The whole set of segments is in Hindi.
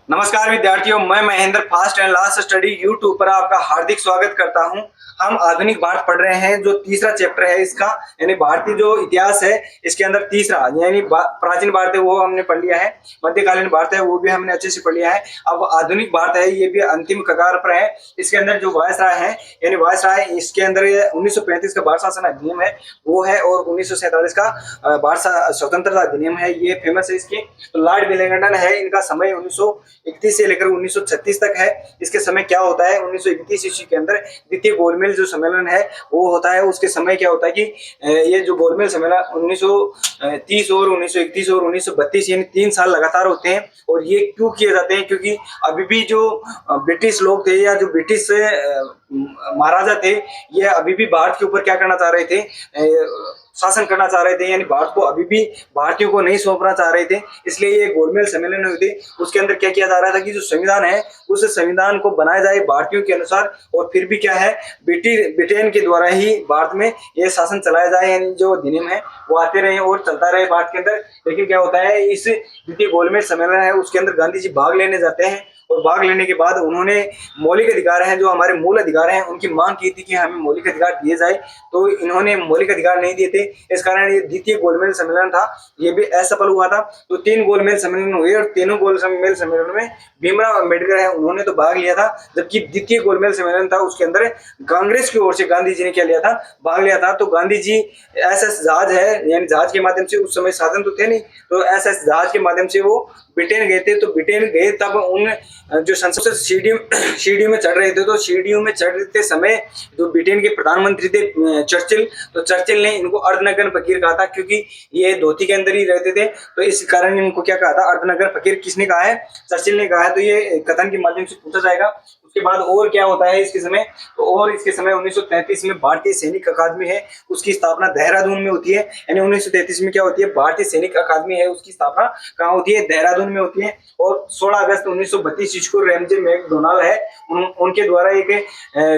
नमस्कार विद्यार्थियों, मैं Mahendra fast and last study YouTube पर आपका हार्दिक स्वागत करता हूं। हम आधुनिक भारत पढ़ रहे हैं, जो तीसरा चैप्टर है इसका, यानी भारतीय जो इतिहास है इसके अंदर तीसरा, यानी प्राचीन भारत है वो हमने पढ़ लिया है, मध्यकालीन भारत है वो भी हमने अच्छे से पढ़ लिया है। अब आधुनिक भारत है, ये भी अंतिम कगार पर है। इसके अंदर जो वायसराय है, यानी वायसराय, इसके अंदर 1935 का भारत शासन अधिनियम है वो है, और 1947 का भारत स्वतंत्रता अधिनियम है, ये फेमस है इसकी। तो लॉर्ड विलिंगडन है, इनका समय 1931 से लेकर 1936 तक है। इसके समय क्या होता है, 1931 ईस्वी के अंदर द्वितीय गोलमेज जो सम्मेलन है वो होता है। उसके समय क्या होता है कि ये जो गोलमेज सम्मेलन 1930 और 1931 और 1932 यानी 3 साल लगातार होते हैं। और ये क्यों किए जाते हैं, क्योंकि अभी भी जो ब्रिटिश लोग थे या जो ब्रिटिश महाराजा थे, ये अभी भी भारत के ऊपर क्या करना चाह रहे थे, शासन करना चाह रहे थे, यानी भारत को अभी भी भारतीयों को नहीं सौंपना चाह रहे थे। इसलिए ये गोलमेज सम्मेलन हुए थे। उसके अंदर क्या किया जा रहा था कि जो संविधान है उस संविधान को बनाया जाए भारतीयों के अनुसार, और फिर भी क्या है, ब्रिटेन के द्वारा ही भारत में ये शासन चलाया जाए, यानी जो अधिनियम है वो आते रहे और चलता रहे भारत के अंदर। लेकिन क्या होता है, इस द्वितीय गोलमेज सम्मेलन है उसके अंदर गांधी जी भाग लेने जाते हैं, और भाग लेने के बाद उन्होंने मौलिक अधिकार हैं, जो हमारे मूल अधिकार हैं, उनकी मांग की थी कि हमें मौलिक अधिकार दिए जाए। तो इन्होंने मौलिक अधिकार नहीं दिए थे, इस कारण ये द्वितीय गोलमेज सम्मेलन था, ये भी असफल हुआ था। तो 3 गोलमेज सम्मेलन हुए, और तीनों गोलमेज सम्मेलन में भीमराव अंबेडकर है उन्होंने तो भाग लिया था, जबकि द्वितीय गोलमेज सम्मेलन था उसके अंदर कांग्रेस की ओर से गांधी जी ने क्या लिया था, भाग लिया था। तो गांधी जी एसएस जहाज है, यानी जहाज के माध्यम से, उस समय साधन तो थे नहीं, तो एसएस जहाज के माध्यम से वो ब्रिटेन गए थे। तो ब्रिटेन गए तब उन जो संसद सीढ़ियों में चढ़ रहे थे, तो सीढ़ियों में चढ़ते समय जो ब्रिटेन के प्रधानमंत्री थे चर्चिल, तो चर्चिल ने इनको अर्धनग्न फकीर कहा था, क्योंकि ये धोती के अंदर ही रहते थे। तो इस कारण इनको क्या कहा था, अर्धनग्न फकीर। किसने कहा है, चर्चिल ने कहा है। तो ये कथन के माध्यम से पूछा जाएगा। उसके बाद और क्या होता है इसके समय, तो और इसके समय 1933 में भारतीय सैनिक अकादमी है, उसकी स्थापना देहरादून में होती है। यानी 1933 में क्या होती है, भारतीय सैनिक अकादमी है, उसकी स्थापना कहाँ होती है, देहरादून में होती है। और 16 अगस्त 1932 को रैमजे मैकडोनाल्ड है, उनके द्वारा एक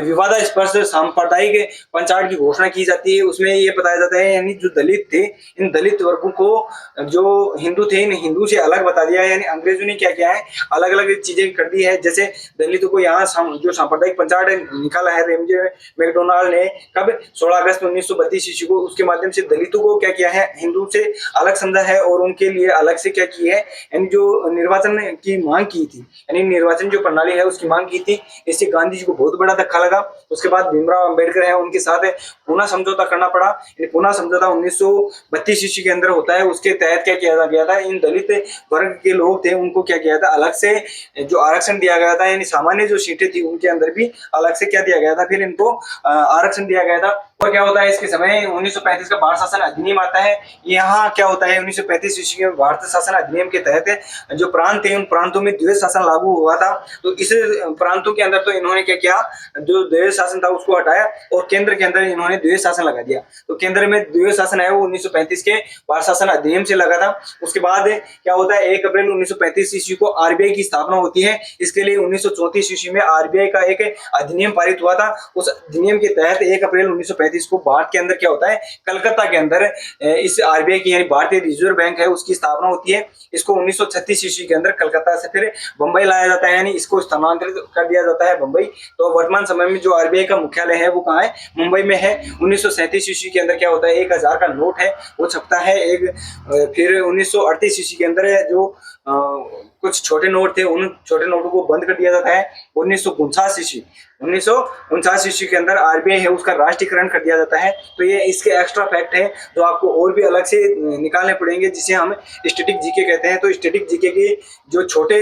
विवादास्पद सांप्रदायिक पंचायत की घोषणा की जाती है। उसमें ये बताया जाता है, यानी जो दलित थे, इन दलित वर्गों को जो हिंदू थे, इन हिंदू से अलग बता दिया है। यानी अंग्रेजों ने क्या किया है, अलग अलग चीजें कर दी है। जैसे दलितों को यहाँ जो सांप्रदायिक पंचायत निकाला है रैमजे मैकडोनाल्ड ने, कब, 16 अगस्त 1932 ईस्वी को। उसके माध्यम से दलितों को क्या किया है, हिंदू से अलग समझा है, और उनके लिए अलग से क्या की है, यानी जो निर्वाचन की मांग की थी, यानी निर्वाचन जो प्रणाली है उसकी मांग की थी। इससे गांधी जी को बहुत बड़ा धक्का लगा। उसके बाद भीमराव अंबेडकर है, उनके साथ पुनः समझौता करना पड़ा। पुनः समझौता 1932 ईस्वी के अंदर होता है। उसके तहत क्या किया गया था, इन दलित वर्ग के लोग थे उनको क्या किया था, अलग से जो आरक्षण दिया गया था, यानी सामान्य जो सीटें थी उनके अंदर भी अलग से क्या दिया गया था, फिर इनको आरक्षण दिया गया था। और क्या होता है इसके समय 1935 का भारत शासन अधिनियम आता है। यहाँ क्या होता है, 1935 ईस्वी में भारत शासन अधिनियम के तहत जो प्रांत थे उन प्रांतों में द्वैध शासन लागू हुआ था। तो इस प्रांतों के अंदर तो इन्होंने क्या किया, जो द्वैध शासन था उसको हटाया, और केंद्र के अंदर इन्होंने द्वैध शासन लगा दिया। तो केंद्र में द्वैध शासन है वो 1935 के भारत शासन अधिनियम से लगा था। उसके बाद क्या होता है, 1 अप्रैल 1935 ईस्वी को आरबीआई की स्थापना होती है। इसके लिए 1934 ईस्वी में आरबीआई का एक अधिनियम पारित हुआ था। उस अधिनियम के तहत 1 अप्रैल 1935 को भारत के अंदर क्या होता है, कलकत्ता के अंदर इस आरबीआई की, यानी भारतीय रिजर्व बैंक है, उसकी स्थापना होती है। इसको 1936 ईस्वी के अंदर कलकत्ता से फिर बंबई लाया जाता है, यानी इसको स्थानांतरित कर दिया जाता है बंबई। तो वर्तमान समय में जो आरबीआई का मुख्यालय है वो कहाँ है, मुंबई में है। 1937 ईस्वी के अंदर क्या होता है, 1000 का नोट है वो छपता है एक। फिर 1938 ईस्वी के अंदर जो कुछ छोटे नोट थे उन छोटे नोटों को बंद कर दिया जाता है। 1949 ईस्वी के अंदर आरबीआई है उसका राष्ट्रीयकरण कर दिया जाता है। तो ये इसके एक्स्ट्रा फैक्ट है जो आपको और भी अलग से निकालने पड़ेंगे, जिसे हम स्टैटिक जीके कहते हैं। तो स्टैटिक जीके के जो छोटे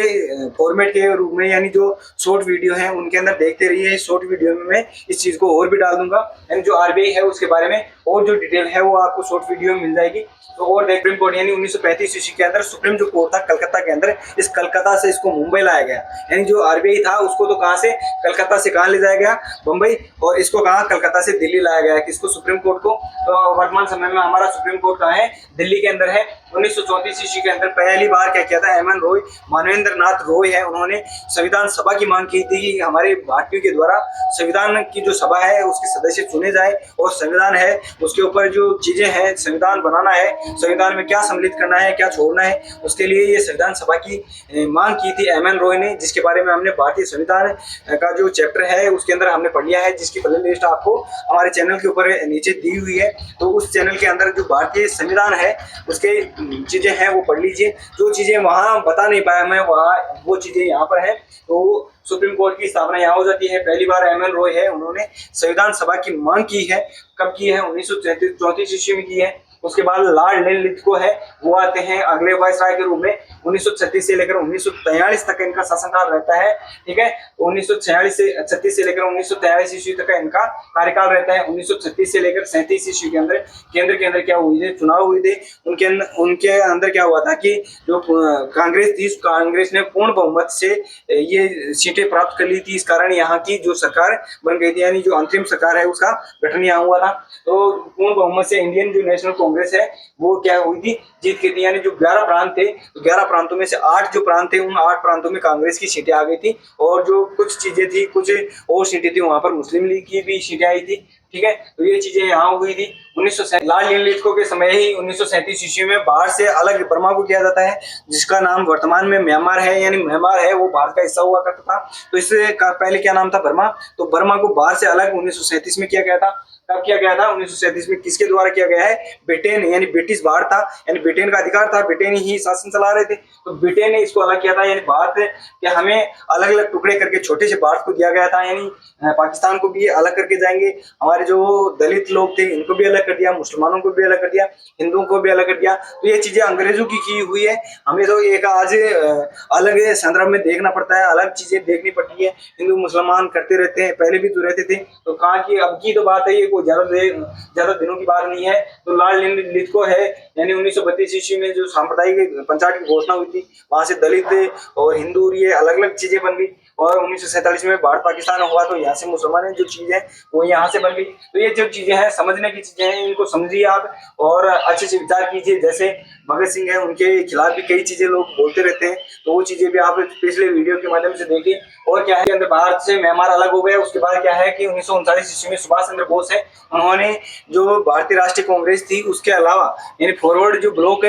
फॉर्मेट के रूप में, यानी जो शॉर्ट वीडियो है उनके अंदर देखते रहिए। शॉर्ट वीडियो में मैं इस चीज को और भी डाल दूंगा, यानी जो आरबीआई है उसके बारे में और जो डिटेल है वो आपको शॉर्ट वीडियो में मिल जाएगी। तो और सुप्रीम कोर्ट, यानी 1935 ईस्वी के अंदर सुप्रीम जो कोर्ट था कलकत्ता के अंदर, इस कलकत्ता से इसको मुंबई लाया गया। यानी जो आरबीआई था उसको तो कहाँ से, कलकत्ता से कहाँ ले जाया गया, बंबई, और इसको कहाँ, कलकत्ता से दिल्ली लाया गया, किसको, सुप्रीम कोर्ट को। तो वर्तमान समय में हमारा सुप्रीम कोर्ट कहाँ है, दिल्ली के अंदर है। 1934 ईस्वी के अंदर पहली बार क्या किया था, एमएन रॉय, मानवेंद्र नाथ रॉय है, उन्होंने संविधान सभा की मांग की थी कि हमारे भारतीयों के द्वारा संविधान की जो सभा है उसके सदस्य चुने जाए, और संविधान है उसके ऊपर जो चीजें हैं संविधान बनाना है संविधान में क्या सम्मिलित करना है, क्या छोड़ना है, उसके लिए ये संविधान सभा की मांग की थी एम.एन. रॉय ने, जिसके बारे में हमने भारतीय संविधान का जो चैप्टर है उसके अंदर हमने पढ़ लिया है, जिसकी प्ले लिस्ट आपको हमारे चैनल के ऊपर नीचे दी हुई है। तो उस चैनल के अंदर जो भारतीय संविधान है उसके चीजें हैं वो पढ़ लीजिए। जो चीजें वहां बता नहीं पाया मैं, वहाँ वो चीजें यहाँ पर है। तो सुप्रीम कोर्ट की स्थापना यहाँ हो जाती है। पहली बार एम.एन. रॉय है, उन्होंने संविधान सभा की मांग की है। कब की है? 1934 ईस्वी में की है। उसके बाद लॉर्ड लिनलिथगो है, वो आते हैं अगले वायसराय के रूप में। 1936 से लेकर 1943 तक इनका शासनकाल रहता है। ठीक है, 1946 से 36 से लेकर 1943 ईस्वी तक इनका कार्यकाल रहता है। 1936 से लेकर 37 ईस्वी के अंदर केंद्र के अंदर क्या हुई थे? चुनाव हुए थे। उनके अंदर क्या हुआ था कि जो कांग्रेस थी, कांग्रेस ने पूर्ण बहुमत से ये सीटें प्राप्त कर ली थी। इस कारण यहाँ की जो सरकार बन गई थी, यानी जो अंतरिम सरकार है उसका गठन यहाँ हुआ था। तो पूर्ण बहुमत से इंडियन जो नेशनल कांग्रेस है वो क्या हुई थी? जीत गई थी। यानी जो 11 प्रांत थे, 11 प्रांतों में से 8 जो प्रांत थे, उन 8 प्रांतों में कांग्रेस की सीटें आ गई थी। और जो कुछ चीजें थी, कुछ और सीटें थी, वहां पर मुस्लिम लीग की भी सीटें आई थी। ठीक है, तो ये चीजें यहाँ हुई थी। 1937 लॉर्ड लिनलिथगो के समय ही 1937 ईस्वी में बाहर से अलग बर्मा को किया जाता है, जिसका नाम वर्तमान में म्यांमार है। यानी म्यांमार है वो भारत का हिस्सा हुआ करता था। तो इससे पहले क्या नाम था? बर्मा। तो बर्मा को बाहर से अलग 1937 में किया गया था। कब किया गया था? 1937 में। किसके द्वारा किया गया है? ब्रिटेन, यानी ब्रिटिश भारत था, यानी ब्रिटेन का अधिकार था, ब्रिटेन ही शासन चला रहे थे। तो ब्रिटेन ने इसको अलग किया था। यानी भारत के हमें अलग अलग टुकड़े करके छोटे से भारत को दिया गया था। यानी पाकिस्तान को भी अलग करके जाएंगे, हमारे जो दलित लोग थे इनको भी अलग कर दिया, मुसलमानों को भी अलग कर दिया, हिंदुओं को भी अलग कर दिया। तो ये चीजें अंग्रेजों की हुई है। हमें तो एक आज अलग संदर्भ में देखना पड़ता है, अलग चीजें देखनी पड़ती है। हिंदू मुसलमान करते रहते हैं, पहले भी तो रहते थे। तो कहा कि अब की तो बात है, ये कोई ज्यादा दिनों की बात नहीं है। तो लॉर्ड लिनलिथगो है, यानी 1932 ईस्वी में जो सांप्रदायिक पंचायत की घोषणा हुई थी, वहां से दलित और हिंदू ये अलग अलग चीजें बन गई। और 1947 में भारत पाकिस्तान हुआ, तो यहाँ से मुसलमान जो चीज है वो यहाँ से बन गई। तो ये जो चीजें हैं, समझने की चीजें हैं, इनको समझिए आप और अच्छे से विचार कीजिए। जैसे भगत सिंह है, उनके खिलाफ भी कई चीजें लोग बोलते रहते हैं, तो वो चीजें भी आप पिछले वीडियो के माध्यम से देखिए। और क्या है, भारत से म्यांमार अलग हो गया। उसके बाद क्या है कि 1939 ईस्वी में सुभाष चंद्र बोस है, उन्होंने जो भारतीय राष्ट्रीय कांग्रेस थी उसके अलावा यानी फॉरवर्ड जो ब्लॉक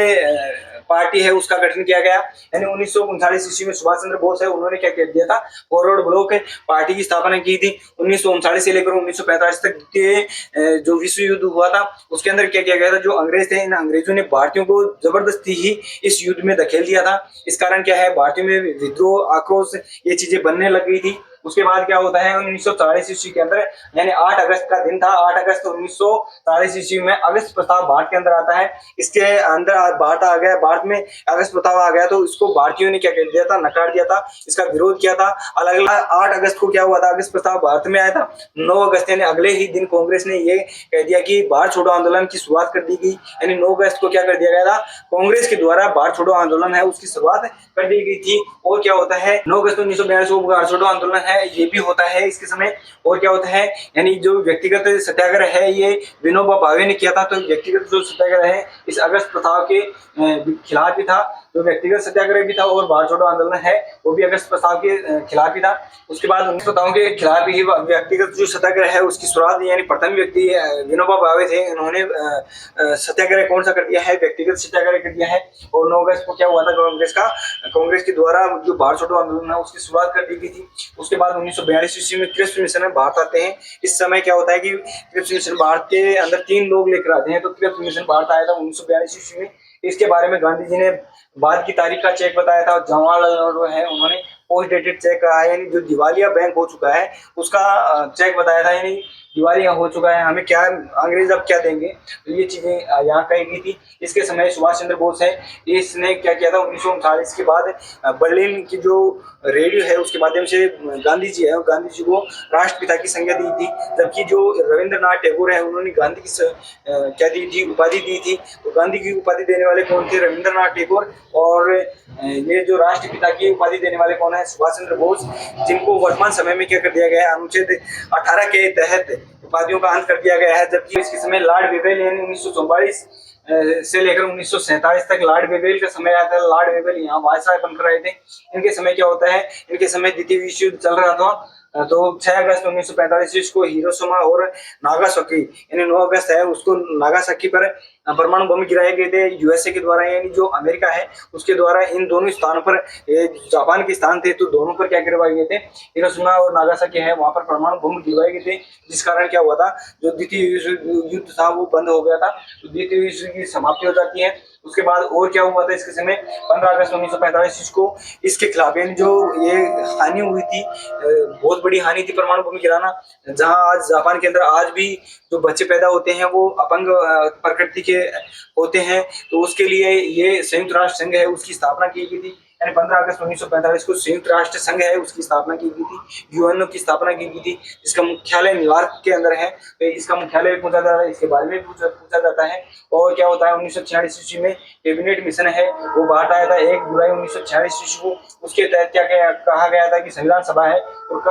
पार्टी है उसका गठन किया गया। यानी 1939 ईस्वी में सुभाष चंद्र बोस है, उन्होंने क्या कर दिया था? फॉरवर्ड ब्लॉक पार्टी की स्थापना की थी। 1939 से लेकर 1945 तक के जो विश्व युद्ध हुआ था उसके अंदर क्या किया गया था? जो अंग्रेज थे, इन अंग्रेजों ने भारतीयों को जबरदस्ती ही इस युद्ध में धकेल दिया था। इस कारण क्या है, भारतीयों में विद्रोह, आक्रोश, ये चीजें बनने लग गई थी। उसके बाद क्या होता है 1940 ईस्वी के अंदर, यानी 8 अगस्त का दिन था, 8 अगस्त 1940 ईस्वी में अगस्त प्रस्ताव भारत के अंदर आता है। इसके अंदर भारत आ गया, भारत में अगस्त प्रस्ताव आ गया, तो इसको भारतीयों ने क्या कर दिया था? नकार दिया था, इसका विरोध किया था। अलग अलग 8 अगस्त को क्या हुआ था? अगस्त प्रस्ताव भारत में आया था। 9 अगस्त यानी अगले ही दिन कांग्रेस ने ये कह दिया कि भारत छोड़ो आंदोलन की शुरुआत कर दी गई। यानी 9 अगस्त को क्या कर दिया गया था? कांग्रेस के द्वारा भारत छोड़ो आंदोलन है उसकी शुरुआत कर दी गई थी। और क्या होता है 9 अगस्त 1942 को भारत छोड़ो आंदोलन है, ये भी होता है इसके समय। और क्या होता है, यानी जो व्यक्तिगत सत्याग्रह है ये विनोबा भावे ने किया था। तो व्यक्तिगत जो सत्याग्रह है इस अगस्त प्रस्ताव के खिलाफ भी था, जो व्यक्तिगत सत्याग्रह भी था, और भारत छोड़ो आंदोलन है वो भी अगस्त प्रस्ताव के खिलाफ ही था। उसके बाद 19 प्रस्तावों के खिलाफ ही व्यक्तिगत जो सत्याग्रह है उसकी शुरुआत, यानी प्रथम व्यक्ति विनोबा भावे थे, उन्होंने सत्याग्रह कौन सा कर दिया है? व्यक्तिगत सत्याग्रह कर दिया है। और 9 अगस्त को क्या हुआ था? कांग्रेस के द्वारा जो भारत छोड़ो आंदोलन है उसकी शुरुआत कर दी गई थी। उसके बाद 1942 ईस्वी में क्रिप्स मिशन में भारत आते हैं। इस समय क्या होता है कि क्रिप्स मिशन भारत के अंदर 3 लोग लेकर आते हैं। तो क्रिप्स मिशन भारत आया था 1942 ईस्वी में। इसके बारे में गांधी जी ने बाद की तारीख का चेक बताया था। जवाहरलाल नेहरू है, उन्होंने पोस्ट डेटेड चेक कहा है, यानी जो दिवालिया बैंक हो चुका है उसका चेक बताया था, यानी दिवालिया हो चुका है, हमें क्या अंग्रेज अब क्या देंगे। तो ये चीजें यहाँ कही गई थी। इसके समय सुभाष चंद्र बोस है, इसने क्या किया था 1939 के बाद बर्लिन की जो रेडियो है उसके माध्यम से गांधी जी है, गांधी जी को राष्ट्रपिता की संज्ञा दी थी। जबकि जो रविंद्रनाथ टैगोर है उन्होंने गांधी की क्या दी थी? उपाधि दी थी। तो गांधी की उपाधि देने वाले कौन थे? रविंद्रनाथ टैगोर। और ये जो राष्ट्रपिता की उपाधि देने वाले कौन है? सुभाष चंद्र बोस, जिनको वर्तमान समय में क्या कर दिया गया है? अनुच्छेद 18 के तहत उपाधियों का अंत कर दिया गया है। जबकि इसके समय लॉर्ड वेवेल यानी 1944 से लेकर 1947 तक लॉर्ड वेवेल का समय आता है। लॉर्ड वेवेल यहाँ वायसराय बनकर आए थे। इनके समय क्या होता है? इनके समय द्वितीय विश्व युद्ध चल रहा था। तो 6 अगस्त 1945 को हिरोशिमा और नागासाकी, यानी 9 अगस्त है उसको नागासाकी पर परमाणु बम गिराए गए थे यूएसए के द्वारा, यानी जो अमेरिका है उसके द्वारा। इन दोनों स्थानों पर, जापान के स्थान थे तो दोनों पर क्या गिरवाए गए थे, हिरोशिमा और नागासाकी है वहां पर परमाणु बम गिरवाए गए थे, जिस कारण क्या हुआ था, जो द्वितीय विश्व युद्ध था वो बंद हो गया था, तो द्वितीय विश्व की समाप्ति हो जाती है। उसके बाद और क्या हुआ था इसके समय, 15 अगस्त 1945 को इसके खिलाफ, यानी जो ये हानि हुई थी, बहुत बड़ी हानि थी परमाणु बम गिराना, जहां आज जापान के अंदर आज भी जो बच्चे पैदा होते हैं वो अपंग प्रकृति के होते हैं, तो उसके लिए ये संयुक्त राष्ट्र संघ है उसकी स्थापना की गई थी, यानी 15 अगस्त 1945 को संयुक्त राष्ट्र संघ है उसकी स्थापना की गई थी, यूएनओ की स्थापना की गई थी, जिसका मुख्यालय न्यूयॉर्क के अंदर है, तो इसका मुख्यालय पूछा जाता है, इसके बारे में पूछा जाता है। और क्या होता है, 1946 ईस्वी में कैबिनेट मिशन है वो बाहर आया था 1 जुलाई 1946 ईस्वी को। उसके तहत क्या कहा गया था कि संविधान सभा है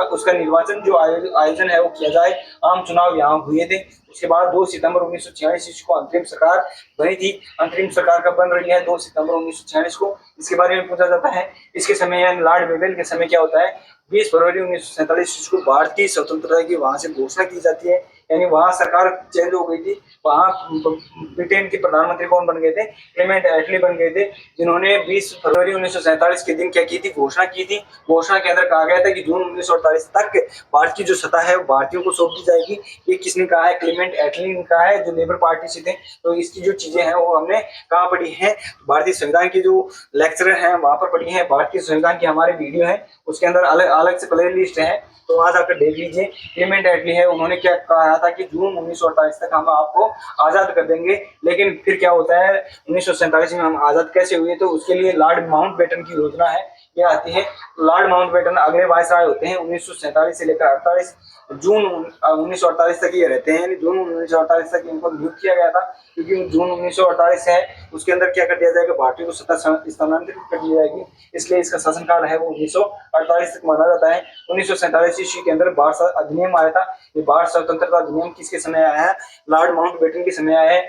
उसका निर्वाचन जो आयोजन है वो किया जाए, आम चुनाव यहाँ हुए थे। उसके बाद 2 सितंबर 1946 ईस्वी को अंतरिम सरकार बनी थी, अंतरिम सरकार कब बन रही है, 2 सितंबर 1946 को, इसके बारे में पूछा जाता है। इसके समय यानी लॉर्ड वेवेल के समय क्या होता है, 20 फरवरी 1947 को भारत की स्वतंत्रता की वहां से घोषणा की जाती है, यानी वहां सरकार चेंज हो गई थी। वहां ब्रिटेन के प्रधानमंत्री कौन बन गए थे, क्लेमेंट एटली बन गए थे, जिन्होंने 20 फरवरी 1947 के दिन क्या की थी, घोषणा की थी। घोषणा के अंदर कहा गया था कि जून 1948 तक भारत की जो सत्ता है वो भारतीयों को सौंप दी जाएगी। ये किसने कहा है, क्लेमेंट एटली ने कहा है, जो लेबर पार्टी से थे। तो इसकी जो चीजें हैं वो हमने कहाँ पढ़ी है, भारतीय संविधान की जो लेक्चर है वहां पर पढ़ी है। भारतीय संविधान की हमारे वीडियो है उसके अंदर अलग अलग से प्ले लिस्ट है, तो वहां जाकर देख लीजिए। क्लेमेंट एटली है, उन्होंने क्या कहा था कि जून 1948 तक हम आपको आजाद कर देंगे। लेकिन फिर क्या होता है, 1947 में हम आजाद कैसे हुए, तो उसके लिए लॉर्ड माउंटबेटन की योजना है, ये आती है। लॉर्ड माउंटबेटन अगले वायसराय होते हैं 1947 से लेकर 48 जून 1948 तक ये रहते हैं, यानी जून 1948 तक इनको नियुक्त किया गया था, क्योंकि जून 1948 है उसके अंदर क्या कर दिया जाएगा, भारतीयों को सत्ता स्थानांतरित कर दी जाएगी, इसलिए इसका शासनकाल है वो 1948 तक माना जाता है। 1947 ईस्वी के अंदर भारत अधिनियम आया था। ये भारत स्वतंत्रता अधिनियम किसके समय आया है, लॉर्ड माउंटबेटन के समय आया है।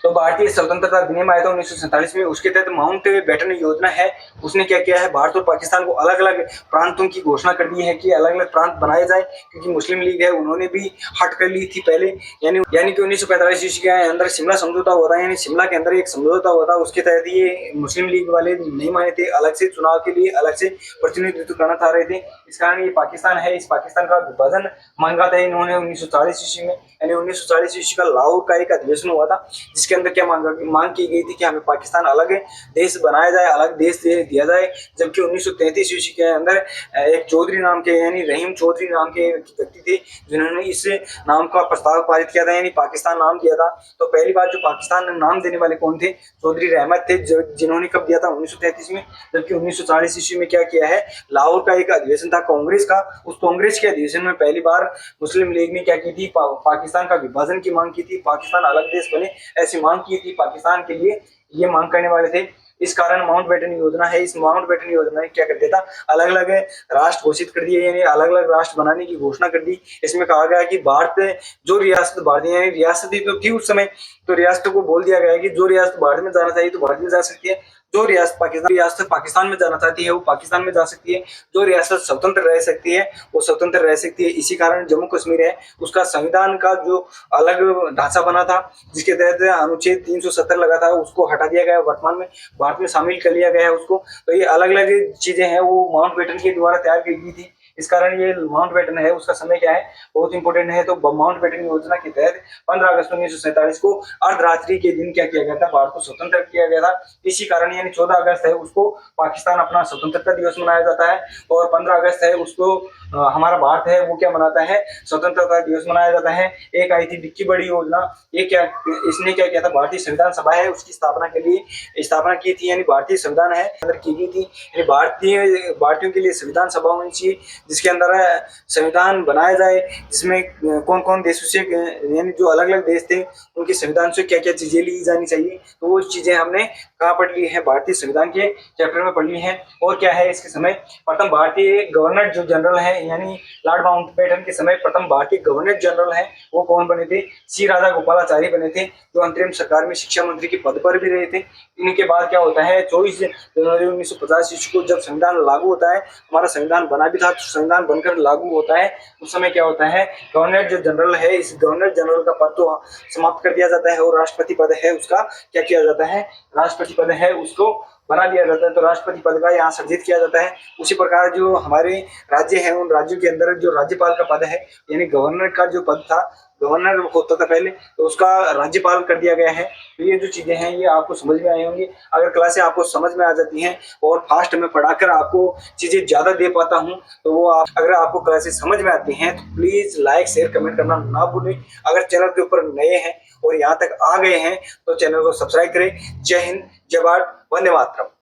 तो भारतीय स्वतंत्रता अधिनियम आया था 1947 में, उसके तहत माउंट बेटन योजना है, उसने क्या किया है, भारत और पाकिस्तान को अलग अलग प्रांतों की घोषणा कर दी है कि अलग अलग प्रांत बनाए जाए, क्योंकि मुस्लिम लीग है उन्होंने भी हट कर ली थी पहले, यानी कि 1945 ईस्वी के अंदर शिमला समझौता हुआ था, यानी शिमला के अंदर एक समझौता हुआ था, उसके तहत ये मुस्लिम लीग वाले नहीं माने थे, अलग से चुनाव के लिए अलग से प्रतिनिधित्व करना चाह रहे थे। इस कारण ये पाकिस्तान है, इस पाकिस्तान का विभाजन मांगा था इन्होंने 1940 ईस्वी में, यानी 1940 ईस्वी का लाहौर का एक अधिवेशन हुआ था, जिसके अंदर क्या मांग की गई थी कि हमें पाकिस्तान अलग देश बनाया जाए, अलग देश दिया जाए। जबकि 1933 ईस्वी के अंदर एक चौधरी नाम के, यानी रहीम चौधरी नाम के व्यक्ति थे, जिन्होंने इस नाम का प्रस्ताव पारित किया था, यानी पाकिस्तान नाम दिया था। तो पहली बार जो पाकिस्तान नाम देने वाले कौन थे, चौधरी रहमत थे, जिन्होंने कब दिया था, 1933 में। जबकि 1940 ईस्वी में क्या किया है, लाहौर का एक अधिवेशन था कांग्रेस का, उस कांग्रेस के अधिवेशन में पहली बार मुस्लिम लीग ने क्या की थी, पाकिस्तान का विभाजन की मांग की थी, पाकिस्तान अलग देश बने ऐसी मांग की थी पाकिस्तान के लिए, ये मांग करने वाले थे। इस कारण माउंटबेटन योजना है, इस माउंटबेटन योजना ने क्या कर दिया था, अलग अलग राष्ट्र घोषित कर दिए, यानी अलग अलग राष्ट्र बनाने की घोषणा कर दी। इसमें कहा गया कि भारत जो रियासत भारतीय है, रियासत तो थी उस समय, तो रियासतों को बोल दिया गया है कि जो रियासत भारत में जाना चाहिए तो भारत में जा सकती है, जो रियासत पाकिस्तान में जाना चाहती है वो पाकिस्तान में जा सकती है, जो रियासत स्वतंत्र रह सकती है वो स्वतंत्र रह सकती है। इसी कारण जम्मू कश्मीर है उसका संविधान का जो अलग ढांचा बना था, जिसके तहत अनुच्छेद 370 लगा था, उसको हटा दिया गया, वर्तमान में भारत में शामिल कर लिया गया है उसको। तो ये अलग अलग चीजें हैं वो माउंटबेटन के द्वारा तैयार की गई थी। इस कारण ये माउंटबेटन है उसका समय क्या है, बहुत इंपॉर्टेंट है। तो माउंटबेटन योजना के तहत 15 अगस्त 1947 को अर्धरात्रि के दिन क्या किया गया था, भारत को स्वतंत्र किया गया था। इसी कारण यानी 14 अगस्त है उसको पाकिस्तान अपना स्वतंत्रता दिवस मनाया जाता है, और 15 अगस्त है उसको हमारा भारत है वो क्या मनाता है, स्वतंत्रता दिवस मनाया जाता है। एक आई थी डिक्की बड़ी योजना, ये क्या, इसने क्या किया था, भारतीय संविधान सभा है उसकी स्थापना के लिए स्थापना की थी, यानी भारतीय संविधान है अंदर की गई थी, यानी भारतीयों के लिए संविधान सभा होनी चाहिए, जिसके अंदर संविधान बनाया जाए, जिसमें कौन कौन देशों से, यानी जो अलग अलग देश थे उनके संविधान से क्या क्या चीजें ली जानी चाहिए, तो वो चीजें हमने कहाँ पढ़ ली है? भारतीय संविधान के चैप्टर में पढ़ ली है। और क्या है इसके समय प्रथम भारतीय गवर्नर जो जनरल है यानी लॉर्ड माउंटबेटन के समय प्रथम भारतीय गवर्नर जनरल है वो कौन बने थे? सी राजा गोपालाचारी बने थे, जो अंतरिम सरकार में शिक्षा मंत्री के पद पर भी रहे थे। इनके बाद क्या होता है 24 जनवरी 1950 ईस्वी को जब संविधान लागू होता है, हमारा संविधान बना भी था, तो संविधान बनकर लागू होता है, उस समय क्या होता है गवर्नर जो जनरल है इस गवर्नर जनरल का पद तो समाप्त कर दिया जाता है और राष्ट्रपति पद है उसका क्या किया जाता है? राष्ट्रपति पद है उसको बना दिया जाता है। तो राष्ट्रपति पद का यहाँ सृजित किया जाता है। उसी प्रकार जो हमारे राज्य हैं उन राज्यों के अंदर जो राज्यपाल का पद है यानी गवर्नर का जो पद था, गवर्नर होता था पहले, तो उसका राज्यपाल कर दिया गया है। तो ये जो चीजें हैं ये आपको समझ में आई होंगी। अगर क्लासें आपको समझ में आ जाती हैं और फास्ट में पढ़ाकर आपको चीजें ज्यादा दे पाता हूँ तो वो अगर आपको क्लासेस समझ में आती हैं तो प्लीज लाइक शेयर कमेंट करना ना भूलें। अगर चैनल के ऊपर नए हैं और यहाँ तक आ गए हैं तो चैनल को सब्सक्राइब करें। जय हिंद, जय भारत, वंदे मातरम।